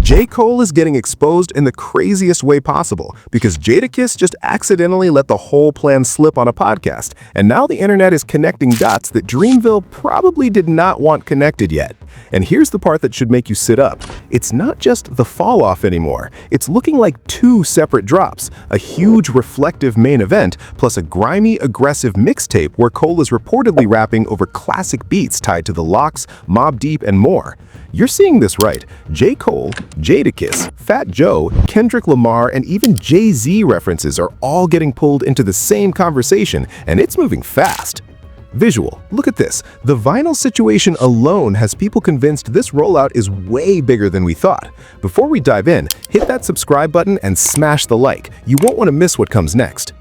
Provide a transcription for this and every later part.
J. Cole is getting exposed in the craziest way possible because Jadakiss just accidentally let the whole plan slip on a podcast, and now the internet is connecting dots that Dreamville probably did not want connected yet. And here's the part that should make you sit up. It's not just the fall off anymore. It's looking like two separate drops, a huge reflective main event, plus a grimy, aggressive mixtape where Cole is reportedly rapping over classic beats tied to the Locks, Mobb Deep, and more. You're seeing this right. J. Cole, Jadakiss, Fat Joe, Kendrick Lamar, and even Jay-Z references are all getting pulled into the same conversation, and it's moving fast. Visual. Look at this. The vinyl situation alone has people convinced this rollout is way bigger than we thought. Before we dive in, hit that subscribe button and smash the like. You won't want to miss what comes next.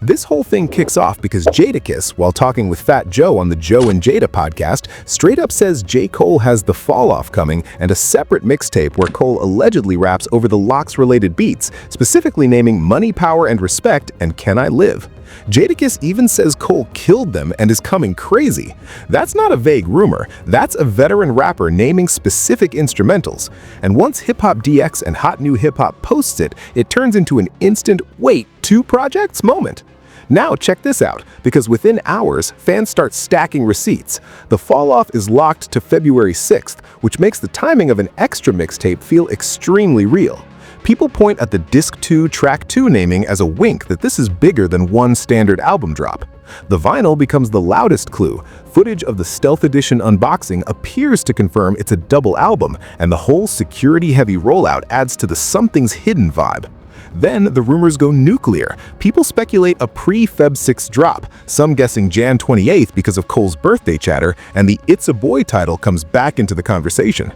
This whole thing kicks off because Jadakiss, while talking with Fat Joe on the Joe and Jada podcast, straight up says J. Cole has the fall-off coming and a separate mixtape where Cole allegedly raps over the Locks-related beats, specifically naming Money, Power, and Respect and Can I Live. Jadakiss even says Cole killed them and is coming crazy. That's not a vague rumor, that's a veteran rapper naming specific instrumentals. And once Hip Hop DX and Hot New Hip Hop posts it, it turns into an instant, wait, two projects moment. Now check this out, because within hours, fans start stacking receipts. The fall-off is locked to February 6th, which makes the timing of an extra mixtape feel extremely real. People point at the Disc 2 Track 2 naming as a wink that this is bigger than one standard album drop. The vinyl becomes the loudest clue. Footage of the Stealth Edition unboxing appears to confirm it's a double album, and the whole security-heavy rollout adds to the something's hidden vibe. Then the rumors go nuclear. People speculate a pre-Feb 6 drop, some guessing Jan 28th because of Cole's birthday chatter, and the It's a Boy title comes back into the conversation.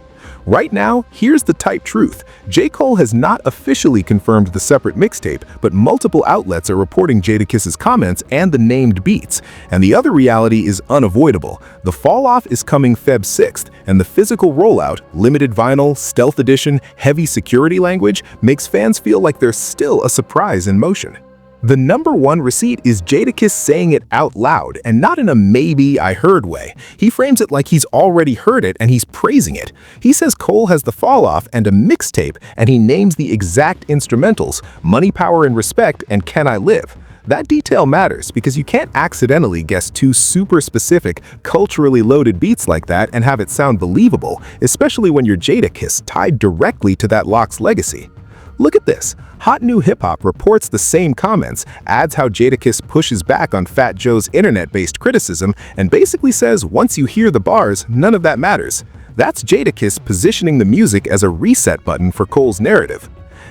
Right now, here's the tight truth. J. Cole has not officially confirmed the separate mixtape, but multiple outlets are reporting Jadakiss's comments and the named beats. And the other reality is unavoidable. The fall-off is coming Feb 6th, and the physical rollout, limited vinyl, stealth edition, heavy security language, makes fans feel like there's still a surprise in motion. The number one receipt is Jadakiss saying it out loud, and not in a maybe I heard way. He frames it like he's already heard it and he's praising it. He says Cole has the fall-off and a mixtape, and he names the exact instrumentals, Money, Power, and Respect, and Can I Live. That detail matters because you can't accidentally guess two super specific, culturally loaded beats like that and have it sound believable, especially when you're Jadakiss tied directly to that Locks legacy. Look at this. Hot New Hip Hop reports the same comments, adds how Jadakiss pushes back on Fat Joe's internet-based criticism, and basically says once you hear the bars, none of that matters. That's Jadakiss positioning the music as a reset button for Cole's narrative.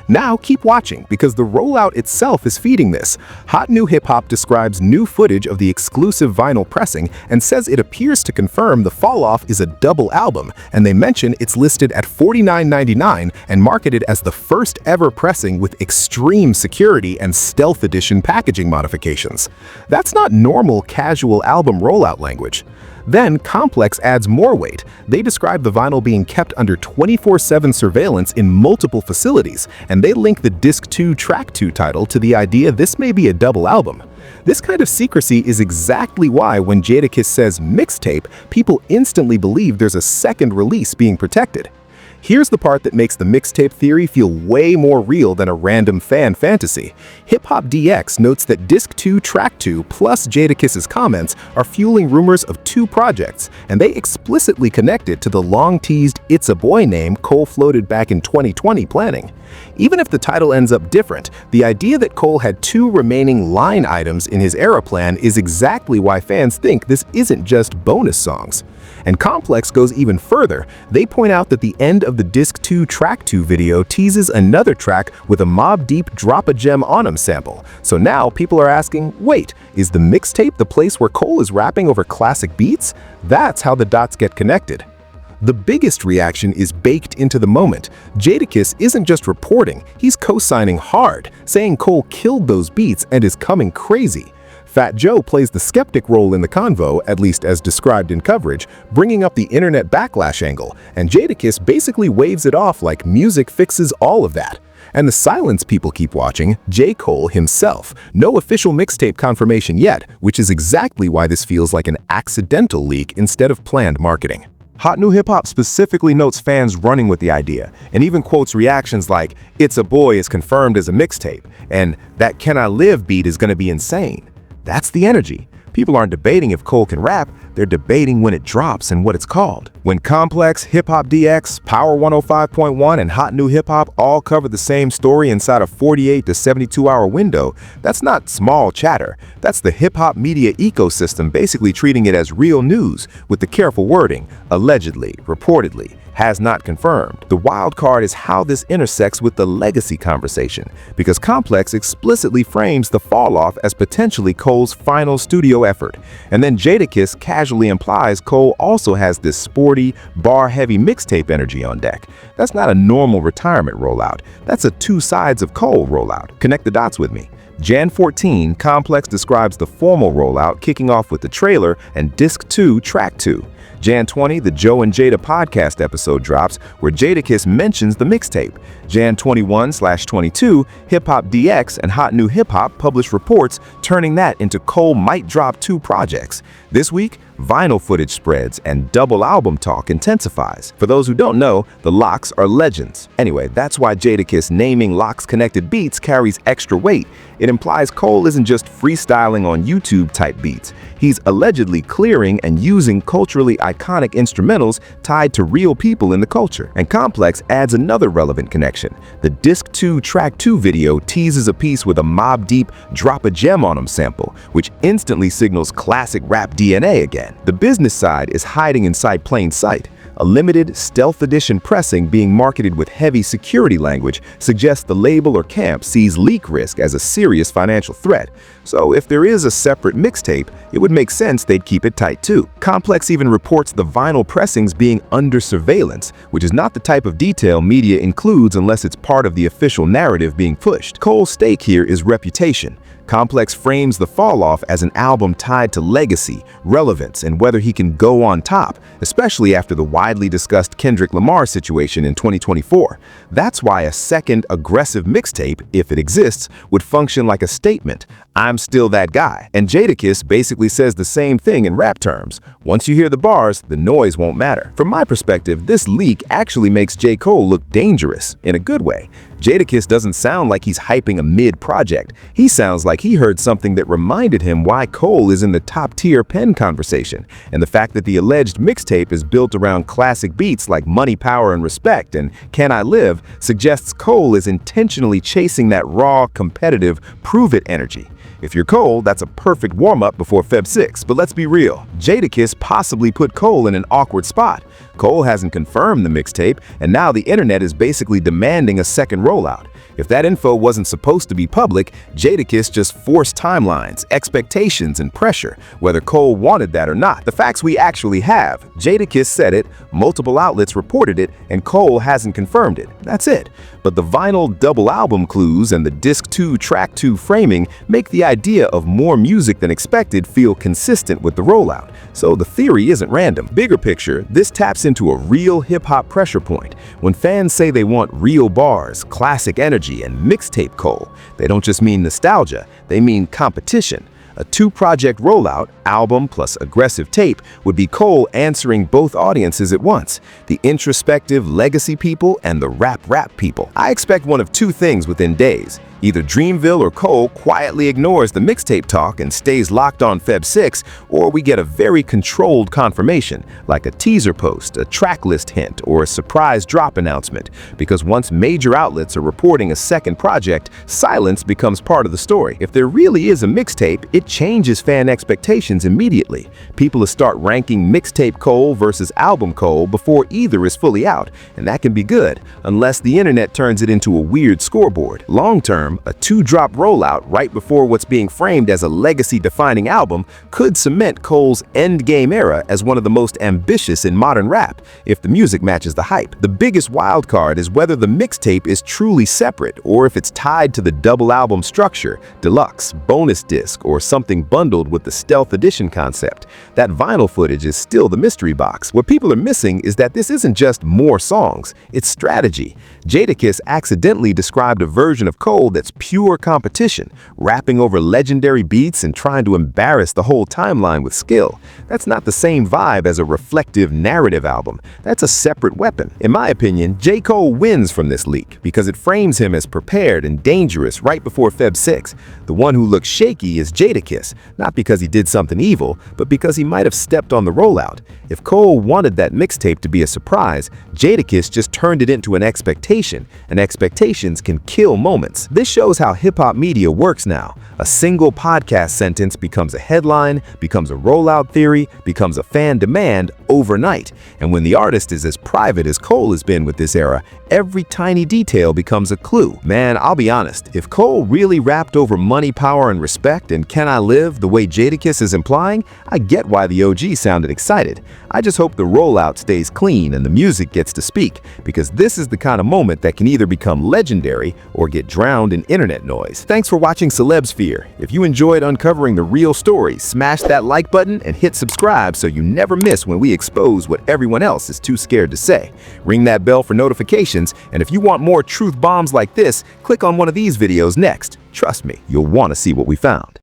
Now keep watching because the rollout itself is feeding this. Hot New Hip Hop describes new footage of the exclusive vinyl pressing and says it appears to confirm the fall-off is a double album, and they mention it's listed at $49.99 and marketed as the first ever pressing with extreme security and stealth edition packaging modifications. That's not normal casual album rollout language. Then Complex adds more weight. They describe the vinyl being kept under 24/7 surveillance in multiple facilities, and they link the Disc 2 Track 2 title to the idea this may be a double album. This kind of secrecy is exactly why when Jadakiss says mixtape, people instantly believe there's a second release being protected. Here's the part that makes the mixtape theory feel way more real than a random fan fantasy. Hip Hop DX notes that Disc 2 Track 2 plus Jadakiss's comments are fueling rumors of two projects, and they explicitly connect it to the long-teased It's a Boy name Cole floated back in 2020 planning. Even if the title ends up different, the idea that Cole had two remaining line items in his era plan is exactly why fans think this isn't just bonus songs. And Complex goes even further. They point out that the end of the Disc 2 Track 2 video teases another track with a Mobb Deep Drop a Gem on 'em sample. So now people are asking, wait, is the mixtape the place where Cole is rapping over classic beats? That's how the dots get connected. The biggest reaction is baked into the moment. Jadakiss isn't just reporting, he's co-signing hard, saying Cole killed those beats and is coming crazy. Fat Joe plays the skeptic role in the convo, at least as described in coverage, bringing up the internet backlash angle, and Jadakiss basically waves it off like music fixes all of that. And the silence people keep watching, J. Cole himself. No official mixtape confirmation yet, which is exactly why this feels like an accidental leak instead of planned marketing. Hot New Hip Hop specifically notes fans running with the idea, and even quotes reactions like, "It's a Boy" is confirmed as a mixtape, and "That Can I Live" beat is gonna be insane. That's the energy. People aren't debating if Cole can rap, they're debating when it drops and what it's called. When Complex, Hip Hop DX, Power 105.1, and Hot New Hip Hop all cover the same story inside a 48 to 72-hour window, that's not small chatter. That's the hip-hop media ecosystem basically treating it as real news, with the careful wording, allegedly, reportedly, has not confirmed. The wild card is how this intersects with the legacy conversation, because Complex explicitly frames the falloff as potentially Cole's final studio effort. And then Jadakiss casually implies Cole also has this sporty, bar-heavy mixtape energy on deck. That's not a normal retirement rollout. That's a two sides of Cole rollout. Connect the dots with me. Jan 14, Complex describes the formal rollout kicking off with the trailer and Disc 2, Track 2. Jan 20, the Joe and Jada podcast episode drops, where Jadakiss mentions the mixtape. Jan 21/22, Hip Hop DX and Hot New Hip Hop publish reports turning that into Cole might drop 2 projects. This week, vinyl footage spreads and double album talk intensifies. For those who don't know, the Locks are legends. Anyway, that's why Jadakiss naming Locks-connected beats carries extra weight. It implies Cole isn't just freestyling on YouTube-type beats. He's allegedly clearing and using culturally iconic instrumentals tied to real people in the culture. And Complex adds another relevant connection. The Disc 2 Track 2 video teases a piece with a Mobb Deep "Drop a Gem on 'em" sample, which instantly signals classic rap DNA again. The business side is hiding inside plain sight. A limited, stealth edition pressing being marketed with heavy security language suggests the label or camp sees leak risk as a serious financial threat. So if there is a separate mixtape, it would make sense they'd keep it tight too. Complex even reports the vinyl pressings being under surveillance, which is not the type of detail media includes unless it's part of the official narrative being pushed. Cole's stake here is reputation. Complex frames the falloff as an album tied to legacy, relevance, and whether he can go on top, especially after the widely discussed Kendrick Lamar situation in 2024. That's why a second aggressive mixtape, if it exists, would function like a statement. I'm still that guy. And Jadakiss basically says the same thing in rap terms. Once you hear the bars, the noise won't matter. From my perspective, this leak actually makes J. Cole look dangerous, in a good way. Jadakiss doesn't sound like he's hyping a mid-project. He sounds like he heard something that reminded him why Cole is in the top-tier pen conversation. And the fact that the alleged mixtape is built around classic beats like Money, Power, and Respect and Can I Live suggests Cole is intentionally chasing that raw, competitive, prove-it energy. If you're Cole, that's a perfect warm-up before Feb 6, but let's be real. Jadakiss possibly put Cole in an awkward spot. Cole hasn't confirmed the mixtape, and now the internet is basically demanding a second rollout. If that info wasn't supposed to be public, Jadakiss just forced timelines, expectations, and pressure, whether Cole wanted that or not. The facts we actually have: Jadakiss said it, multiple outlets reported it, and Cole hasn't confirmed it. That's it. But the vinyl double album clues and the Disc 2 Track 2 framing make the idea of more music than expected feel consistent with the rollout. So the theory isn't random. Bigger picture, this taps into a real hip-hop pressure point. When fans say they want real bars, classic energy, and mixtape Cole, they don't just mean nostalgia, they mean competition. A 2-project rollout, album plus aggressive tape, would be Cole answering both audiences at once, the introspective legacy people and the rap people. I expect one of 2 things within days. Either Dreamville or Cole quietly ignores the mixtape talk and stays locked on Feb 6, or we get a very controlled confirmation, like a teaser post, a track list hint, or a surprise drop announcement. Because once major outlets are reporting a second project, silence becomes part of the story. If there really is a mixtape, it changes fan expectations immediately. People will start ranking mixtape Cole versus album Cole before either is fully out, and that can be good, unless the internet turns it into a weird scoreboard. Long term, a 2-drop rollout right before what's being framed as a legacy-defining album could cement Cole's endgame era as one of the most ambitious in modern rap, if the music matches the hype. The biggest wildcard is whether the mixtape is truly separate or if it's tied to the double album structure, deluxe, bonus disc, or something bundled with the stealth edition concept. That vinyl footage is still the mystery box. What people are missing is that this isn't just more songs, it's strategy. Jadakiss accidentally described a version of Cole that's pure competition, rapping over legendary beats and trying to embarrass the whole timeline with skill. That's not the same vibe as a reflective narrative album. That's a separate weapon. In my opinion, J. Cole wins from this leak because it frames him as prepared and dangerous right before Feb 6. The one who looks shaky is Jadakiss, not because he did something evil, but because he might have stepped on the rollout. If Cole wanted that mixtape to be a surprise, Jadakiss just turned it into an expectation, and expectations can kill moments. This shows how hip-hop media works now. A single podcast sentence becomes a headline, becomes a rollout theory, becomes a fan demand overnight. And when the artist is as private as Cole has been with this era, every tiny detail becomes a clue. Man, I'll be honest, if Cole really rapped over money, power, and respect and Can I Live the way Jadakiss is implying, I get why the OG sounded excited. I just hope the rollout stays clean and the music gets to speak, because this is the kind of moment that can either become legendary or get drowned in internet noise. Thanks for watching Celebsphere. If you enjoyed uncovering the real stories, smash that like button and hit subscribe so you never miss when we expose what everyone else is too scared to say. Ring that bell for notifications, and if you want more truth bombs like this, click on one of these videos next. Trust me, you'll want to see what we found.